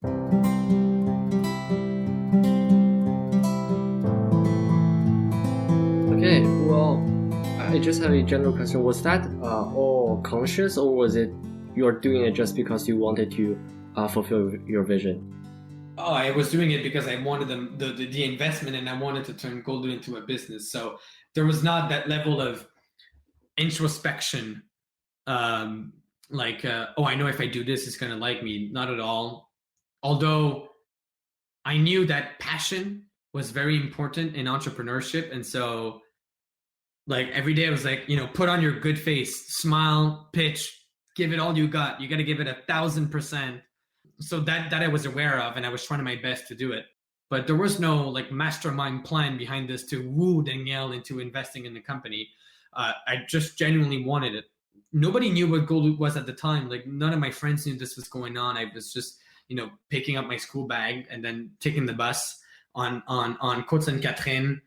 Okay, well, I just have a general question. Was that all conscious, or was it you're doing it just because you wanted to fulfill your vision? Oh, I was doing it because I wanted the investment, and I wanted to turn GoLoot into a business. So there was not that level of introspection, oh, I know if I do this, it's going to like me. Not at all. Although I knew that passion was very important in entrepreneurship. And so, like, every day I was like, put on your good face, smile, pitch, give it all you got. You got to give it 1,000%. So that I was aware of, and I was trying my best to do it. But there was no like mastermind plan behind this to woo Danielle into investing in the company. I just genuinely wanted it. Nobody knew what GoLoot was at the time. Like, none of my friends knew this was going on. I was just, picking up my school bag and then taking the bus on Côte Sainte-Catherine,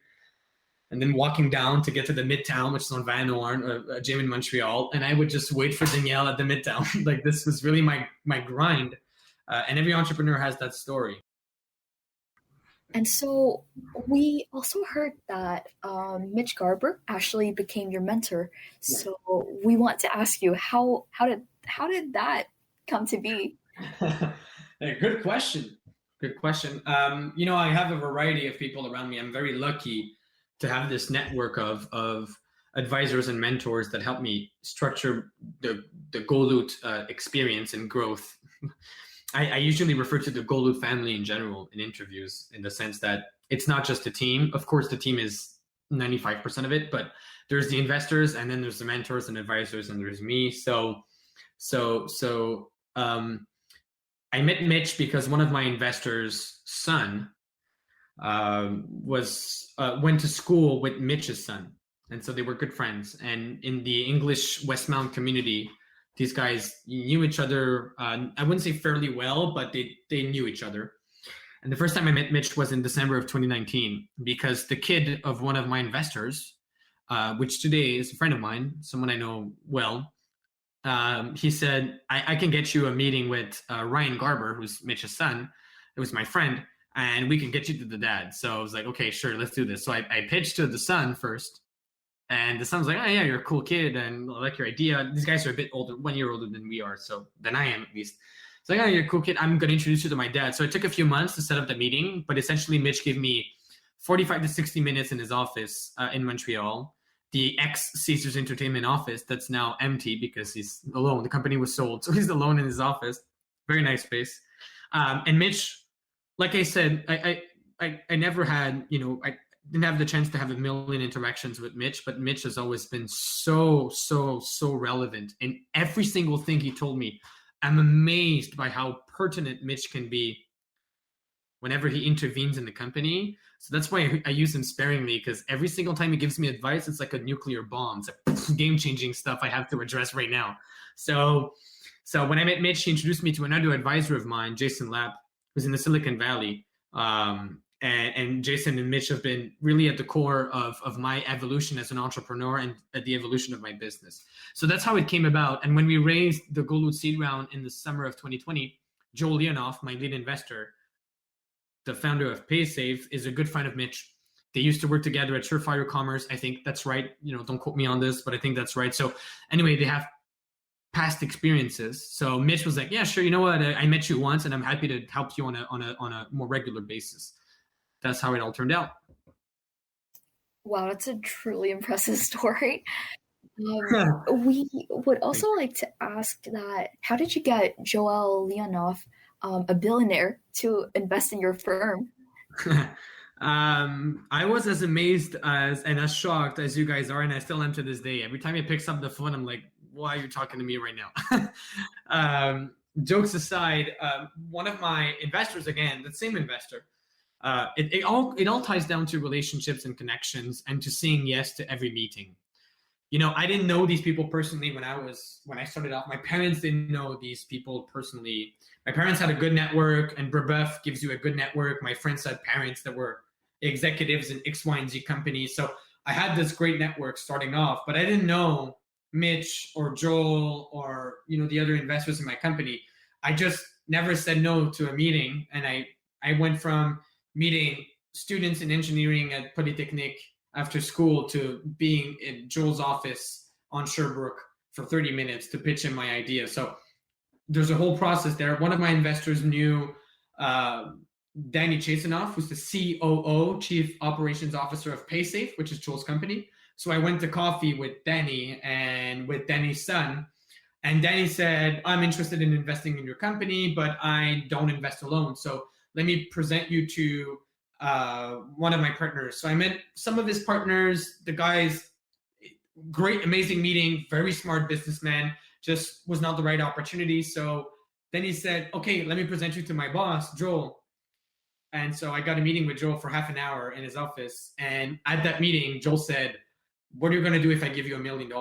and then walking down to get to the Midtown, which is on Van Horn, a gym in Montreal. And I would just wait for Danielle at the Midtown. Like, this was really my grind. And every entrepreneur has that story. And so we also heard that Mitch Garber actually became your mentor. Yeah. So we want to ask you, how did that come to be? Good question. Good question. I have a variety of people around me. I'm very lucky to have this network of advisors and mentors that help me structure the GoLoot experience and growth. I usually refer to the GoLoot family in general in interviews, in the sense that it's not just a team. Of course, the team is 95% of it, but there's the investors, and then there's the mentors and advisors, and there's me. So I met Mitch because one of my investors' son went to school with Mitch's son, and so they were good friends. And in the English Westmount community, these guys knew each other, I wouldn't say fairly well, but they knew each other. And the first time I met Mitch was in December of 2019, because the kid of one of my investors, which today is a friend of mine, someone I know well, he said, I can get you a meeting with Ryan Garber, who's Mitch's son. It was my friend, and we can get you to the dad. So I was like, okay, sure, let's do this. So I pitched to the son first. And the son's like, oh, yeah, you're a cool kid, and I like your idea. These guys are a bit older, 1 year older than we are, than I am at least. It's like, oh, you're a cool kid. I'm going to introduce you to my dad. So it took a few months to set up the meeting, but essentially Mitch gave me 45 to 60 minutes in his office in Montreal, the ex-Caesars Entertainment office that's now empty because he's alone. The company was sold, so he's alone in his office. Very nice space. And Mitch, like I said, I never had, I didn't have the chance to have a million interactions with Mitch, but Mitch has always been so relevant in every single thing he told me. I'm amazed by how pertinent Mitch can be whenever he intervenes in the company. So that's why I use him sparingly, because every single time he gives me advice, it's like a nuclear bomb. It's like game-changing stuff I have to address right now. So when I met Mitch, he introduced me to another advisor of mine, Jason Lapp, who's in the Silicon Valley. And Jason and Mitch have been really at the core of my evolution as an entrepreneur and at the evolution of my business. So that's how it came about. And when we raised the GoLoot seed round in the summer of 2020, Joel Leonoff, my lead investor, the founder of PaySafe, is a good friend of Mitch. They used to work together at Surefire Commerce. I think that's right. Don't quote me on this, but I think that's right. So anyway, they have past experiences. So Mitch was like, yeah, sure. You know what? I met you once, and I'm happy to help you on a more regular basis. That's how it all turned out. Wow, that's a truly impressive story. We would also like to ask that, how did you get Joel Leonoff, a billionaire, to invest in your firm? I was as amazed and as shocked as you guys are, and I still am to this day. Every time he picks up the phone, I'm like, why are you talking to me right now? Jokes aside, one of my investors, again, the same investor, it all ties down to relationships and connections, and to saying yes to every meeting. I didn't know these people personally when I started off. My parents didn't know these people personally. My parents had a good network, and Brebeuf gives you a good network. My friends had parents that were executives in X, Y, and Z companies. So I had this great network starting off, but I didn't know Mitch or Joel or, the other investors in my company. I just, never said no to a meeting, and I went from meeting students in engineering at Polytechnique after school to being in Joel's office on Sherbrooke for 30 minutes to pitch him my idea. So there's a whole process there. One of my investors knew Danny Chasinoff, who's the COO, Chief Operations Officer of PaySafe, which is Joel's company. So I went to coffee with Danny and with Danny's son. And Danny said, I'm interested in investing in your company, but I don't invest alone. So let me present you to one of my partners. So I met some of his partners. The guy's great, amazing meeting, very smart businessman, just was not the right opportunity. So then he said, okay, let me present you to my boss, Joel. And so I got a meeting with Joel for half an hour in his office. And at that meeting, Joel said, what are you going to do if I give you $1 million?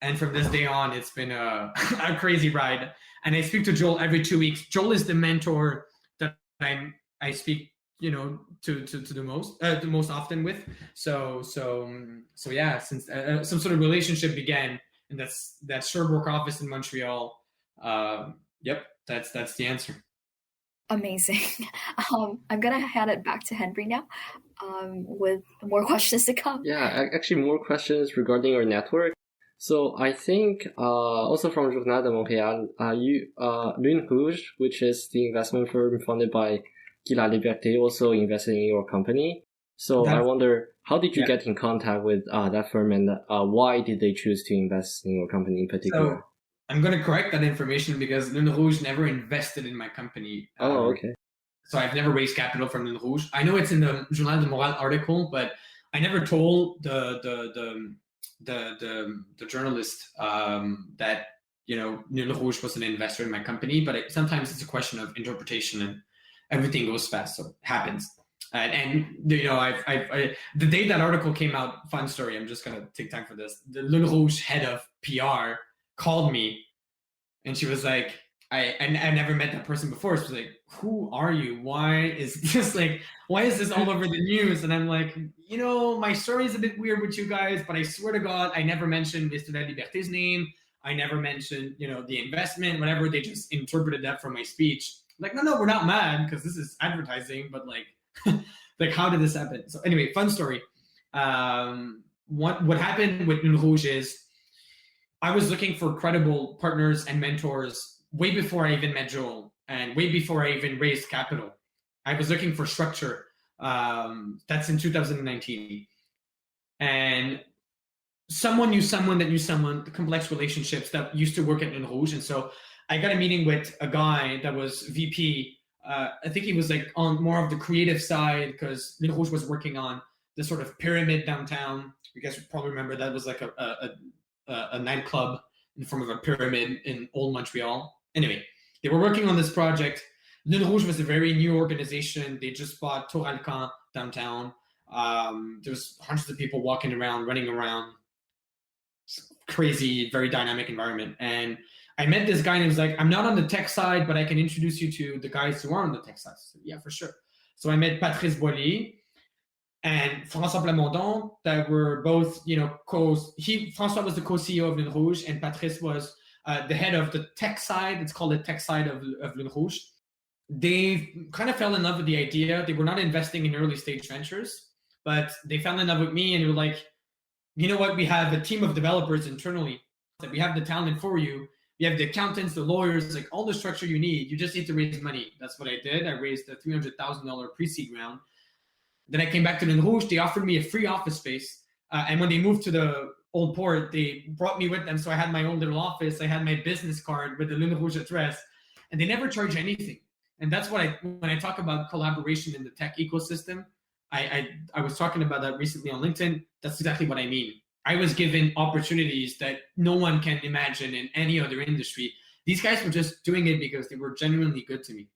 And from this day on, it's been a crazy ride. And I speak to Joel every 2 weeks. Joel is the mentor that I speak, to the most often with. So yeah, since some sort of relationship began, and that's that Sherbrooke office in Montreal. Yep, that's the answer. Amazing. I'm gonna hand it back to Henry now, with more questions to come. Yeah, actually more questions regarding your network. So I think also from Journal de Montréal, Lune Rouge, which is the investment firm funded by Guy Laliberté, also invested in your company. So I wonder, how did you get in contact with that firm, and why did they choose to invest in your company in particular? So I'm going to correct that information because Lune Rouge never invested in my company. Oh, okay. So I've never raised capital from Lune Rouge. I know it's in the Journal de Montréal article, but I never told the journalist that Lune Rouge was an investor in my company. But sometimes it's a question of interpretation, and everything goes fast, so it happens. And I the day that article came out, fun story. I'm just gonna take time for this. The Lune Rouge head of PR called me, and she was like, I never met that person before. So she was like, who are you? Why is this all over the news? And I'm like, my story is a bit weird with you guys, but I swear to God, I never mentioned Mr. La Liberté's name. I never mentioned, the investment, whatever. They just interpreted that from my speech. Like, no, we're not mad because this is advertising, but like how did this happen? So anyway, fun story. What happened with Lune Rouge is I was looking for credible partners and mentors way before I even met Joel, and way before I even raised capital. I was looking for structure. That's in 2019. And someone knew someone that knew someone, the complex relationships that used to work at Lune Rouge. And so I got a meeting with a guy that was VP. I think he was on more of the creative side because Lune Rouge was working on the sort of pyramid downtown. You guys would probably remember that was like a nightclub in the form of a pyramid in old Montreal. Anyway, they were working on this project. Lune Rouge was a very new organization. They just bought Tour Alcan downtown. There was hundreds of people walking around, running around. Crazy, very dynamic environment. And I met this guy and he was like, I'm not on the tech side, but I can introduce you to the guys who are on the tech side. So, yeah, for sure. So I met Patrice Boilly and François Plamondon that were both, François was the co-CEO of Lune Rouge and Patrice was the head of the tech side. It's called the tech side of Lune Rouge. They kind of fell in love with the idea. They were not investing in early stage ventures, but they fell in love with me and they were like, you know what? We have a team of developers internally that we have the talent for you. You have the accountants, the lawyers, like all the structure you need. You just need to raise money. That's what I did. I raised a $300,000 pre-seed round. Then I came back to Lune Rouge. They offered me a free office space. And when they moved to the old port, they brought me with them. So I had my own little office. I had my business card with the Lune Rouge address. And they never charge anything. And that's what when I talk about collaboration in the tech ecosystem, I was talking about that recently on LinkedIn. That's exactly what I mean. I was given opportunities that no one can imagine in any other industry. These guys were just doing it because they were genuinely good to me.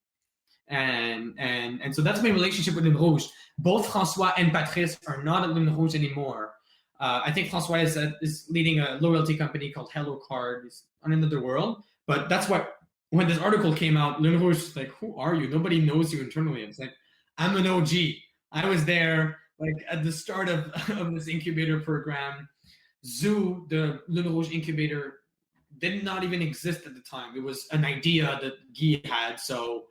And so that's my relationship with Lune Rouge. Both François and Patrice are not at Lune Rouge anymore. I think François is leading a loyalty company called Hello Card. He's on another world. But that's what, when this article came out, Lune Rouge was like, who are you? Nobody knows you internally. It's like, I'm an OG. I was there at the start of this incubator program. Zoo, the Lune Rouge incubator, did not even exist at the time. It was an idea that Guy had. So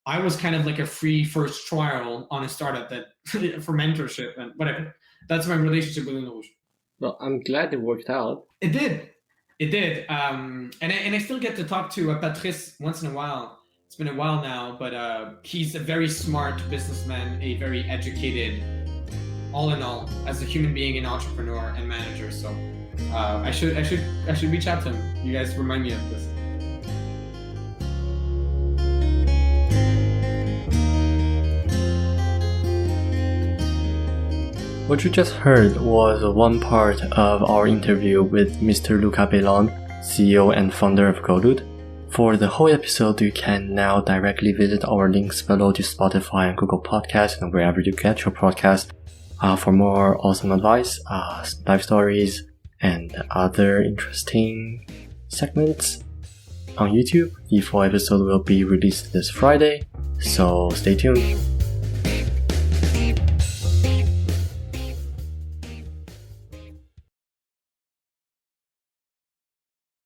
I was kind of like a free first trial on a startup that for mentorship and whatever. That's my relationship with Rouge. Well, I'm glad it worked out. It did. And I still get to talk to Patrice once in a while. It's been a while now, but he's a very smart businessman, a very educated, all in all, as a human being, an entrepreneur and manager. So I should reach out to him. You guys remind me of this. What you just heard was one part of our interview with Mr. Lucas Béland, CEO and founder of GoLoot. For the whole episode, you can now directly visit our links below to Spotify and Google Podcasts and wherever you get your podcast for more awesome advice, life stories, and other interesting segments on YouTube. The full episode will be released this Friday, so stay tuned.